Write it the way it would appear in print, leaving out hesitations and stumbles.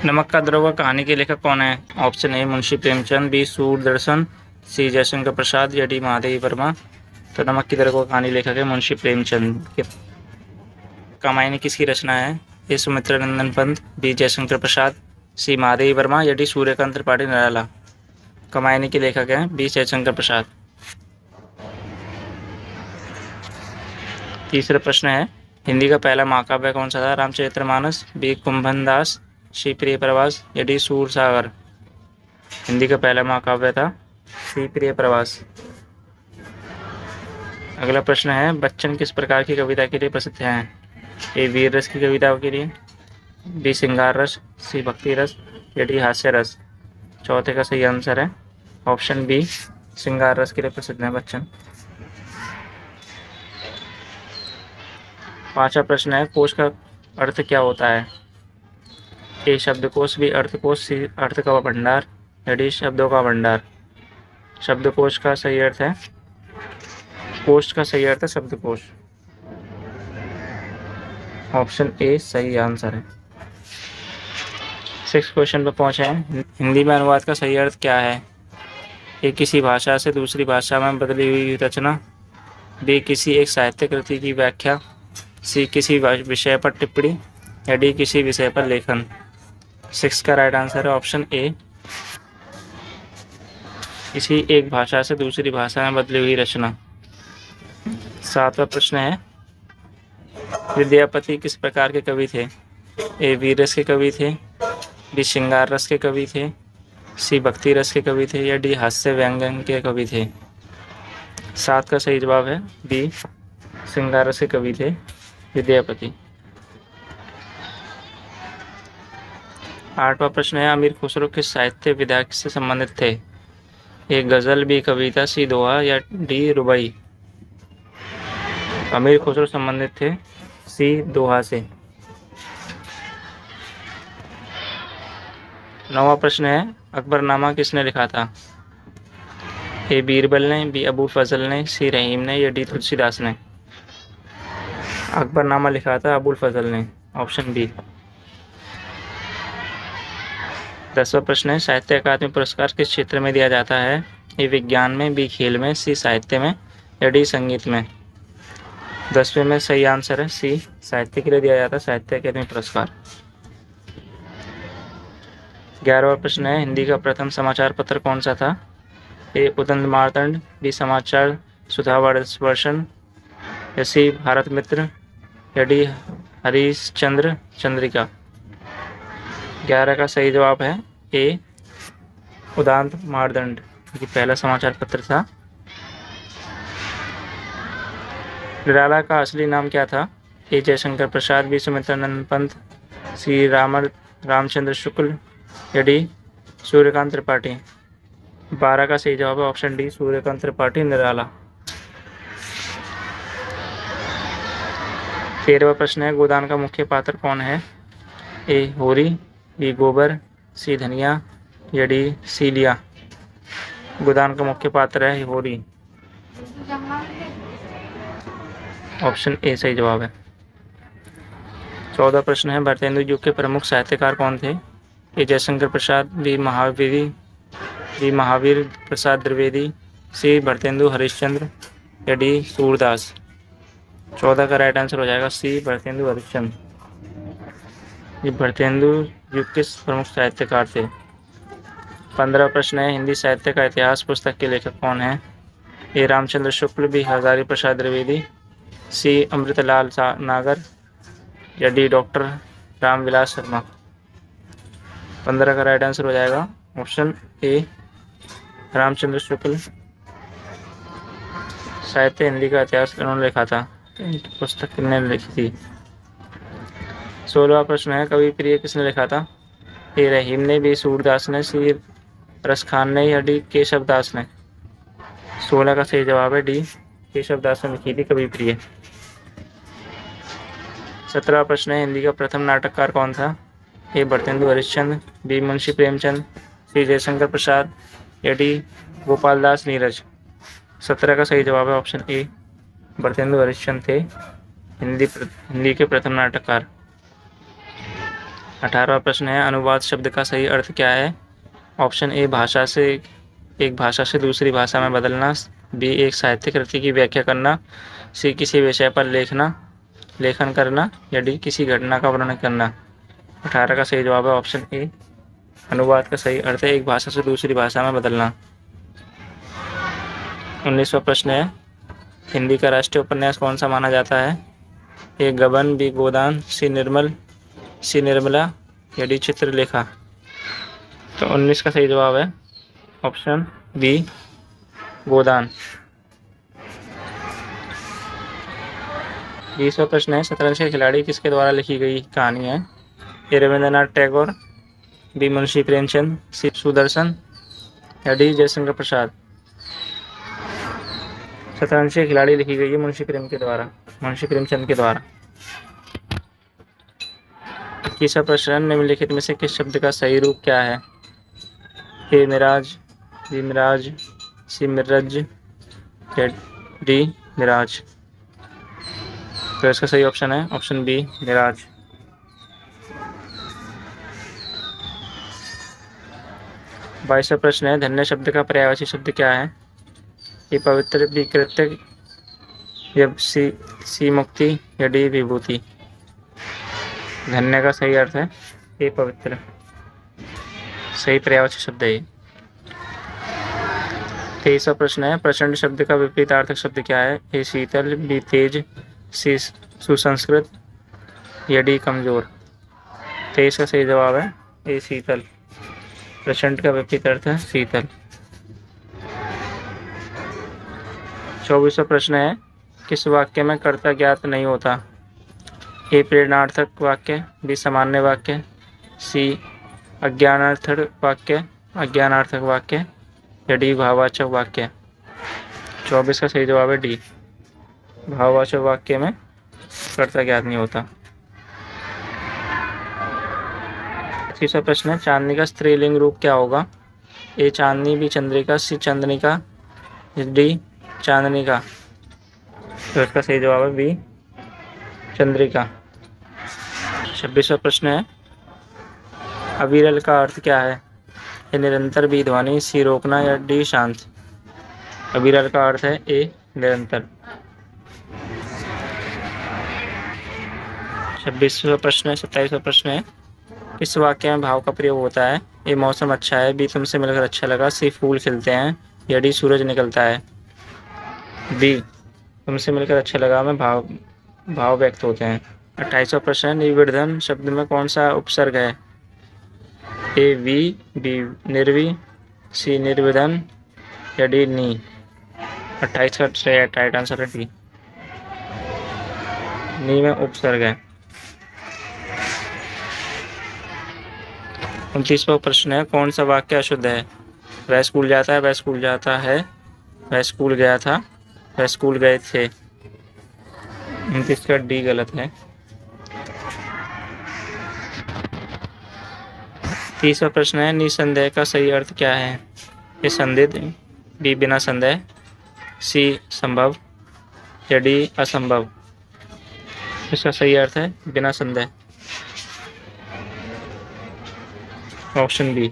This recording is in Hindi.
नमक का द्रोह कहानी के लेखक कौन है? Option A Munshi Premchand, B Sudarshan, C Jaishankar Prasad या डी महादेवी वर्मा। तो नमक की द्रोह कहानी लेखक है मुंशी प्रेमचंद। कामायनी किसकी रचना है? ए सुमित्रा नंदन पंत, बी जयशंकर प्रसाद, सी महादेवी वर्मा या डी सूर्यकांत त्रिपाठी निराला। कामायनी के लेखक हैं बी जयशंकर प्रसाद। तीसरा प्रश्न है, हिंदी का पहला महाकाव्य कौन सा था? रामचरितमानस, बी कुंभन दास, सी प्रिय प्रवास या डी सूरसागर। हिंदी का पहला महाकाव्य था सी प्रिय प्रवास। अगला प्रश्न है, बच्चन किस प्रकार की कविता के लिए प्रसिद्ध हैं? ए वीर रस की कविता के लिए, बी श्रृंगार रस, सी भक्ति रस या डी हास्य रस। चौथे का सही आंसर है ऑप्शन बी, श्रृंगार रस के लिए प्रसिद्ध है बच्चन। पांचवा प्रश्न है, कोश का अर्थ क्या होता है? ए शब्दकोश, बी अर्थकोश, सी अर्थ का भंडार या डी शब्दों का भंडार। शब्दकोश का सही अर्थ है, कोश का सही अर्थ है शब्दकोश। ऑप्शन ए सही आंसर है। 6 क्वेश्चन पर पहुंचे हैं। हिंदी में अनुवाद का सही अर्थ क्या है? ए किसी भाषा से दूसरी भाषा में बदली हुई रचना, बी किसी एक साहित्य कृति की व्याख्या, सी किसी विषय पर टिप्पणी या डी किसी विषय पर लेखन। 6 का राइट आंसर है ऑप्शन ए, किसी एक भाषा से दूसरी भाषा में बदली हुई रचना। 7वां प्रश्न है, विद्यापति किस प्रकार के कवि थे? ए वीर रस के कवि थे, बी श्रृंगार रस के कवि थे, सी भक्ति रस के कवि थे या डी हास्य व्यंजन के कवि थे। 7 का सही जवाब है बी, श्रृंगार रस के कवि थे विद्यापति। 8वां प्रश्न है, अमीर खुसरो किस साहित्य विधा से संबंधित थे? ए गजल, बी कविता, सी दोहा या डी रुबाई। अमीर खुसरो संबंधित थे सी दोहा से। 9वां प्रश्न है, अकबरनामा किसने लिखा था? ए बीरबल ने, बी अबुल फजल ने, सी रहीम ने या डी तुलसीदास ने। अकबरनामा लिखा था अबुल फजल ने, ऑप्शन बी। 10वां प्रश्न है, साहित्य अकादमी पुरस्कार किस क्षेत्र में दिया जाता है? ए विज्ञान में, बी खेल में, सी साहित्य में या डी संगीत में। 10वें में सही आंसर है सी, साहित्य के लिए दिया जाता है साहित्य अकादमी पुरस्कार। 11वां प्रश्न है, हिंदी का प्रथम समाचार पत्र कौन सा था? ए उदंत मार्तंड, बी समाचार सुधावर्षन या सी भारत मित्र या डी हरिश्चंद्र चंद्रिका। 11 का सही जवाब है ए उदांत मार्तंड, ये पहला समाचार पत्र था। निराला का असली नाम क्या था? ए जयशंकर प्रसाद, बी सुमित्रा नंदन पंत, सी रामचंद्र शुक्ल या डी सूर्यकांत त्रिपाठी। 12 का सही जवाब है ऑप्शन डी, सूर्यकांत त्रिपाठी निराला। 13वां प्रश्न है, गोदान का मुख्य पात्र कौन है? ए होरी, बी गोबर, सी धनिया या डी सीलिया। गोदान का मुख्य पात्र है होरी, ऑप्शन ए सही जवाब है। 14वां प्रश्न है, भारतेंदु युग के प्रमुख साहित्यकार कौन थे? ए जयशंकर प्रसाद, बी महावीर प्रसाद द्विवेदी, सी भारतेंदु हरिश्चंद्र या डी सूरदास। 14 का राइट आंसर हो जाएगा सी, भारतेंदु हरिश्चंद्र। ये भारतेंदु युग के प्रमुख साहित्यकार थे। 15वां प्रश्न है, हिंदी साहित्य का इतिहास पुस्तक के लेखक कौन है? ए रामचंद्र शुक्ल, बी हजारी प्रसाद द्विवेदी, सी अमृतलाल नागर या डी डॉक्टर रामविलास शर्मा। 15 का राइट आंसर हो जाएगा ऑप्शन ए, रामचंद्र शुक्ल। साहित्य हिंदी का इतिहास उन्होंने लिखा था, पुस्तक किसने लिखी थी? 16वां प्रश्न है, कवि प्रिय किसने लिखा था? ए रहीम ने, बी सूरदास ने, सी रस खान ने या डी केशव दास ने। 16 का सही जवाब है डी, केशव दास ने लिखी थी कवि प्रिय। 17वां प्रश्न है, हिंदी का प्रथम नाटककार कौन था? ए भारतेंदु हरिश्चंद्र, बी मुंशी प्रेमचंद, सी जयशंकर प्रसाद या डी गोपाल दास नीरज। 17 का सही जवाब है ऑप्शन ए, भारतेंदु हरिश्चंद्र थे हिंदी के प्रथम नाटककार। 18वां प्रश्न है अनुवाद शब्द का सही अर्थ क्या है। ऑप्शन ए एक भाषा से दूसरी भाषा में बदलना, बी एक साहित्यिक कृति की व्याख्या करना, सी किसी विषय पर लेखन करना, या डी किसी घटना का वर्णन करना। 18 का सही जवाब है ऑप्शन ए। अनुवाद का सही अर्थ है एक भाषा से दूसरी भाषा में बदलना। 19वां प्रश्न है हिंदी का राष्ट्रीय उपन्यास कौन सा माना जाता है। ए गबन, बी गोदान, सी निर्मला, या डी चित्रलेखा। तो 19 का सही जवाब है ऑप्शन बी गोदान। 20वां प्रश्न है शतरंज के खिलाड़ी किसके द्वारा लिखी गई कहानी है। ए रविंद्रनाथ टैगोर, बी मुंशी प्रेमचंद, सी सुदर्शन, या डी जयशंकर प्रसाद। शतरंज के खिलाड़ी लिखी गई है मुंशी प्रेमचंद के द्वारा। 21वां प्रश्न निम्नलिखित में से किस शब्द का सही रूप क्या है। ए मिराज, बी मिराज, सी मिरज, या डी मिराज। तो इसका सही ऑप्शन है ऑप्शन बी मिराज। 22वां प्रश्न है धन्य शब्द का पर्यायवाची शब्द क्या है। ये पवित्र, बी कृतज्ञ, या सी मुक्ति, या डी विभूति। धन्य का सही अर्थ है ये पवित्र, सही पर्यायवाची शब्द है ये। 23वां प्रश्न है प्रचंड शब्द का विपरीतार्थक शब्द क्या है। ए शीतल, बी तेज, सी सुसंस्कृत, या डी कमजोर। 23 का सही जवाब है ए शीतल। प्रचंड का विपरीत अर्थ है शीतल। 24वां प्रश्न है किस वाक्य में कर्ता ज्ञात नहीं होता। ए प्रेरणार्थक वाक्य, बी सामान्य वाक्य, सी अज्ञानार्थक वाक्य, या डी भाववाचक वाक्य। 24 का सही जवाब है डी भाववाचक वाक्य में कर्ता ज्ञात नहीं होता। 25वां प्रश्न है चांदनी का स्त्रीलिंग रूप क्या होगा। ए चांदनी, बी चंद्रिका, सी चंद्रनिका, डी चांदनिका। तो इसका सही जवाब है बी चंद्रिका। 26वां प्रश्न है अविरल का अर्थ क्या है। ए निरंतर, बी ध्वनि, सी रोकना, या डी शांत। अविरल का अर्थ है ए निरंतर। 27वां प्रश्न है किस वाक्य में भाव का प्रयोग होता है। ए मौसम अच्छा है, बी तुमसे मिलकर अच्छा लगा, सी फूल खिलते हैं, या डी सूरज निकलता है। बी तुमसे मिलकर अच्छा लगा में भाव व्यक्त होते हैं। 28वां प्रश्न है निर्विधन शब्द में कौन सा उपसर्ग है। ए वी, बी निर्वी, सी निर्विधन, या डी नी। 28 का राइट आंसर है डी नी में उपसर्ग है। 29वां प्रश्न है कौन सा वाक्य अशुद्ध है। वह स्कूल जाता है, वह स्कूल जाता है, वह स्कूल गया था, वह स्कूल गए थे। 29 का डी गलत है। 30वां प्रश्न है निसंदेह का सही अर्थ क्या है। ए संदिग्ध, बी बिना संदेह, सी संभव, या डी असंभव। इसका सही अर्थ है बिना संदेह ऑप्शन बी।